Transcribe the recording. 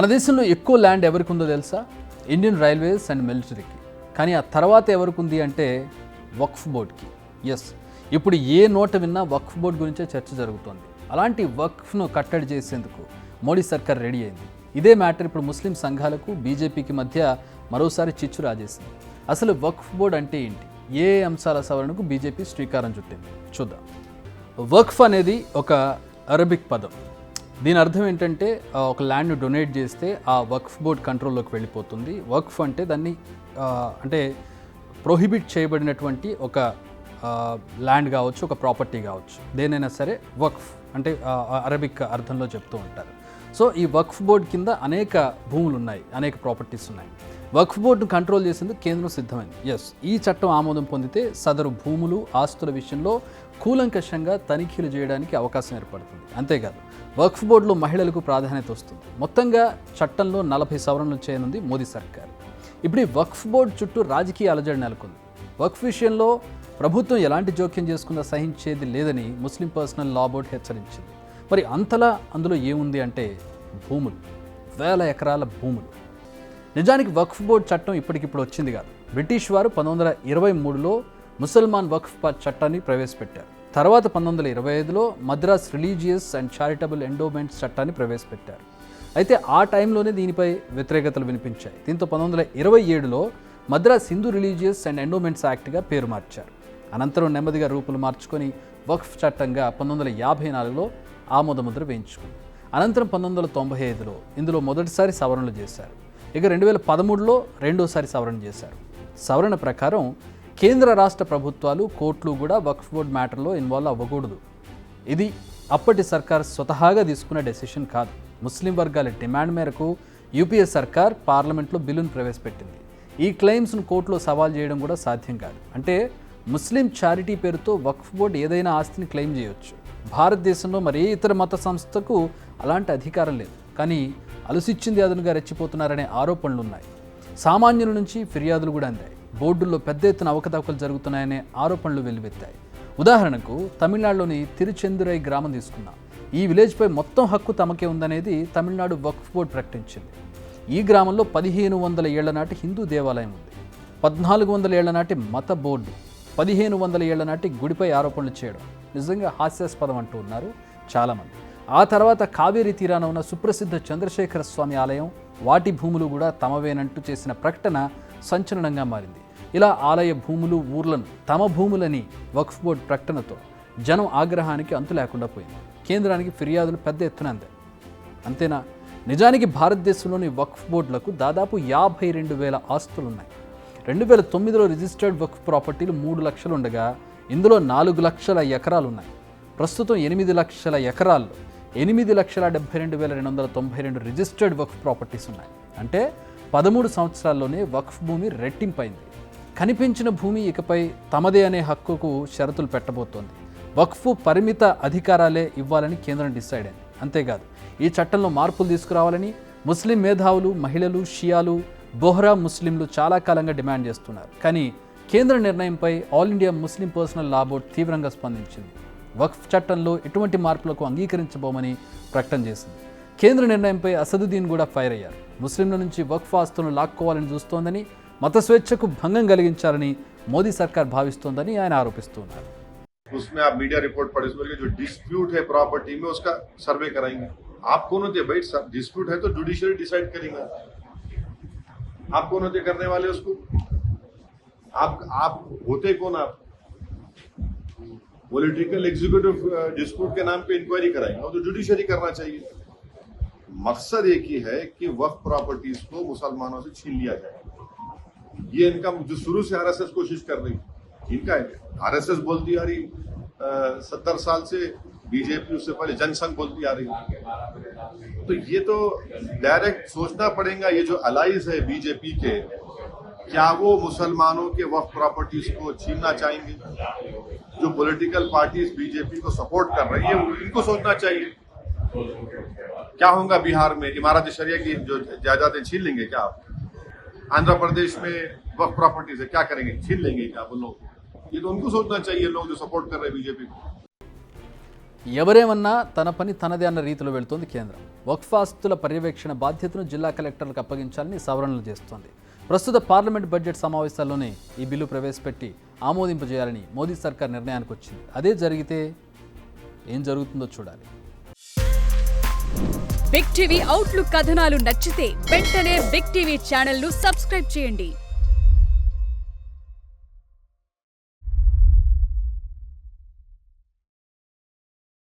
మన దేశంలో ఎక్కువ ల్యాండ్ ఎవరికి ఉందో తెలుసా? ఇండియన్ రైల్వేస్ అండ్ మిలిటరీకి. కానీ ఆ తర్వాత ఎవరికి ఉంది అంటే వక్ఫ్ బోర్డ్కి. ఎస్, ఇప్పుడు ఏ నోట విన్నా వక్ఫ్ బోర్డ్ గురించే చర్చ జరుగుతోంది. అలాంటి వక్ఫ్ను కట్టడి చేసేందుకు మోడీ సర్కార్ రెడీ అయింది. ఇదే మ్యాటర్ ఇప్పుడు ముస్లిం సంఘాలకు బీజేపీకి మధ్య మరోసారి చిచ్చు రాజేసింది. అసలు వక్ఫ్ బోర్డ్ అంటే ఏంటి? ఏ అంశాల సవరణకు బీజేపీ శ్రీకారం చుట్టింది చూద్దాం. వక్ఫ్ అనేది ఒక అరబిక్ పదం. దీని అర్థం ఏంటంటే ఒక ల్యాండ్ను డొనేట్ చేస్తే ఆ వక్ఫ్ బోర్డ్ కంట్రోల్లోకి వెళ్ళిపోతుంది. వక్ఫ్ అంటే దాన్ని అంటే ప్రొహిబిట్ చేయబడినటువంటి ఒక ల్యాండ్ కావచ్చు, ఒక ప్రాపర్టీ కావచ్చు, దేనైనా సరే వక్ఫ్ అంటే అరబిక్ అర్థంలో చెప్తూ ఉంటారు. సో ఈ వక్ఫ్ బోర్డ్ కింద అనేక భూములు ఉన్నాయి, అనేక ప్రాపర్టీస్ ఉన్నాయి. వక్ఫ్ బోర్డును కంట్రోల్ చేసేందుకు కేంద్రం సిద్ధమైంది. ఎస్, ఈ చట్టం ఆమోదం పొందితే సదరు భూములు, ఆస్తుల విషయంలో కూలంకషంగా తనిఖీలు చేయడానికి అవకాశం ఏర్పడుతుంది. అంతేకాదు, వక్ఫ్ బోర్డులో మహిళలకు ప్రాధాన్యత వస్తుంది. మొత్తంగా చట్టంలో 40 సవరణలు చేయనుంది మోదీ సర్కార్. ఇప్పుడు ఈ వక్ఫ్ బోర్డు చుట్టూ రాజకీయ అలజడి నెలకొంది. వక్ఫ్ విషయంలో ప్రభుత్వం ఎలాంటి జోక్యం చేసుకున్నా సహించేది లేదని ముస్లిం పర్సనల్ లా బోర్డు హెచ్చరించింది. మరి అంతలా అందులో ఏముంది అంటే భూములు, వేల ఎకరాల భూములు. నిజానికి వక్ఫ్ బోర్డు చట్టం ఇప్పటికిప్పుడు వచ్చింది కాదు. బ్రిటిష్ వారు 1923లో ముసల్మాన్ వక్ఫ్ చట్టాన్ని ప్రవేశపెట్టారు. తర్వాత 1925లో Madras religious and charitable endowments చట్టాన్ని ప్రవేశపెట్టారు. అయితే ఆ టైంలోనే దీనిపై వ్యతిరేకతలు వినిపించాయి. దీంతో 1927లో Madras Hindu religious and endowments యాక్ట్గా పేరు మార్చారు. అనంతరం నెమ్మదిగా రూపులు మార్చుకొని వక్ఫ్ చట్టంగా 1954లో ఆమోదముద్ర వేయించుకుంది. అనంతరం 1995లో ఇందులో మొదటిసారి సవరణలు చేశారు. ఇక 2013లో రెండోసారి సవరణ చేశారు. సవరణ ప్రకారం కేంద్ర రాష్ట్ర ప్రభుత్వాలు, కోర్టులు కూడా వక్ఫ్ బోర్డ్ మ్యాటర్లో ఇన్వాల్వ్ అవ్వకూడదు. ఇది అప్పటి సర్కార్ స్వతహాగా తీసుకున్న డెసిషన్ కాదు. ముస్లిం వర్గాల డిమాండ్ మేరకు యూపీఏ సర్కార్ పార్లమెంట్లో బిల్లును ప్రవేశపెట్టింది. ఈ క్లెయిమ్స్ను కోర్టులో సవాల్ చేయడం కూడా సాధ్యం కాదు. అంటే ముస్లిం చారిటీ పేరుతో వక్ఫ్ బోర్డు ఏదైనా ఆస్తిని క్లెయిమ్ చేయవచ్చు. భారతదేశంలో మరే ఇతర మత సంస్థకు అలాంటి అధికారం లేదు. కానీ అలుసిచ్చింది అదనుగా రెచ్చిపోతున్నారనే ఆరోపణలు ఉన్నాయి. సామాన్యుల నుంచి ఫిర్యాదులు కూడా అందాయి. బోర్డుల్లో పెద్ద ఎత్తున అవకతవకలు జరుగుతున్నాయనే ఆరోపణలు వెల్లువెత్తాయి. ఉదాహరణకు తమిళనాడులోని తిరుచెందురై గ్రామం తీసుకున్నాం. ఈ విలేజ్పై మొత్తం హక్కు తమకే ఉందనేది తమిళనాడు వక్ఫ్ బోర్డు ప్రకటించింది. ఈ గ్రామంలో 1500 ఏళ్ల నాటి హిందూ దేవాలయం ఉంది. 1400 ఏళ్ల నాటి మత బోర్డు, 1500 ఏళ్ల నాటి గుడిపై ఆరోపణలు చేయడం నిజంగా హాస్యాస్పదం అంటూ ఉన్నారు చాలామంది. ఆ తర్వాత కావేరీ తీరాన ఉన్న సుప్రసిద్ధ చంద్రశేఖర స్వామి ఆలయం, వాటి భూములు కూడా తమవేనంటూ చేసిన ప్రకటన సంచలనంగా మారింది. ఇలా ఆలయ భూములు, ఊర్లను తమ భూములని వక్ఫ్ బోర్డు ప్రకటనతో జనం ఆగ్రహానికి అంతు లేకుండా పోయింది. కేంద్రానికి ఫిర్యాదులు పెద్ద ఎత్తున అందాయి. అంతేనా? నిజానికి భారతదేశంలోని వక్ఫ్ బోర్డులకు దాదాపు 52,000 ఆస్తులున్నాయి. 2009లో రిజిస్టర్డ్ వక్ఫ్ ప్రాపర్టీలు 3 లక్షలు ఉండగా ఇందులో 4 లక్షల ఎకరాలున్నాయి. ప్రస్తుతం 8 లక్షల ఎకరాల్లో 8,72,292 రిజిస్టర్డ్ వక్ఫ్ ప్రాపర్టీస్ ఉన్నాయి. అంటే 13 సంవత్సరాల్లోనే వక్ఫ్ భూమి రెట్టింపైంది. కనిపించిన భూమి ఇకపై తమదే అనే హక్కుకు షరతులు పెట్టబోతోంది. వక్ఫ్ పరిమిత అధికారాలే ఇవ్వాలని కేంద్రం డిసైడ్ అయింది. అంతేకాదు, ఈ చట్టంలో మార్పులు తీసుకురావాలని ముస్లిం మేధావులు, మహిళలు, షియాలు, బొహ్రా ముస్లింలు చాలా కాలంగా డిమాండ్ చేస్తున్నారు. కానీ కేంద్ర నిర్ణయంపై ఆల్ ఇండియా ముస్లిం పర్సనల్ లా బోర్డు తీవ్రంగా స్పందించింది. వక్ఫ్ చట్టంలో ఎటువంటి మార్పులకు అంగీకరించబోమని ప్రకటన చేసింది. కేంద్ర నిర్ణయంపై అసదుద్దీన్ కూడా ఫైర్ అయ్యారు. ముస్లింల నుంచి వక్ఫ్ ఆస్తులను లాక్కోవాలని చూస్తోందని, మత స్వేచ్ఛకు భంగం కలిగించాలని మోదీ సర్కార్ భావిస్తోందని ఆయన ఆరోపిస్తున్నారు. उसमें आप मीडिया रिपोर्ट पढ़े, उसमें जो डिस्प्यूट है प्रॉपर्टी में उसका सर्वे कराएंगे. आप कौन होते भाई? डिस्प्यूट है तो जुडिशियरी डिसाइड करेंगे. आप कौन होते करने वाले उसको? आप होते कौन? आप पॉलिटिकल एग्जीक्यूटिव डिस्प्यूट के नाम पे इंक्वायरी कराएंगे, और तो जुडिशियरी करना चाहिए. मकसद एक ही है कि वक्फ प्रॉपर्टीज को मुसलमानों से छीन लिया जाए. ये इनका जो शुरू से आरएसएस कोशिश कर रही, इनका है. आरएसएस बोलती आ रही 70 साल से, बीजेपी उससे पहले जनसंघ बोलती आ रही. तो ये तो डायरेक्ट सोचना पड़ेगा, ये जो अलाइज है बीजेपी के, क्या वो मुसलमानों के वक्फ प्रॉपर्टीज को छीनना चाहेंगे? जो पॉलिटिकल पार्टीज बीजेपी को सपोर्ट कर रही है इनको सोचना चाहिए. क्या होगा बिहार में? इमारत शरिया की जो जायदादें छीन लेंगे क्या आप? आंध्र प्रदेश में वक्फ प्रॉपर्टीज है, क्या करेंगे? छीन लेंगे क्या वो लोग? ये तो उनको सोचना चाहिए, लोग जो सपोर्ट कर रहे हैं बीजेपी को. ఎవరేమన్నా తన పని తనదే అన్న రీతిలో వెళ్తోంది కేంద్రం. వక్ఫ్ ఆస్తుల పర్యవేక్షణ బాధ్యతను జిల్లా కలెక్టర్లకు అప్పగించాలని సవరణలు చేస్తోంది. ప్రస్తుత పార్లమెంట్ బడ్జెట్ సమావేశాల్లోనే ఈ బిల్లు ప్రవేశపెట్టి ఆమోదింపజేయాలని మోదీ సర్కార్ నిర్ణయానికి వచ్చింది. అదే జరిగితే ఏం జరుగుతుందో చూడాలి. బిగ్ టీవీ అవుట్లుక్ కథనాలు నచ్చితే వెంటనే బిగ్ టీవీ ఛానల్ ను సబ్స్క్రైబ్ చేయండి.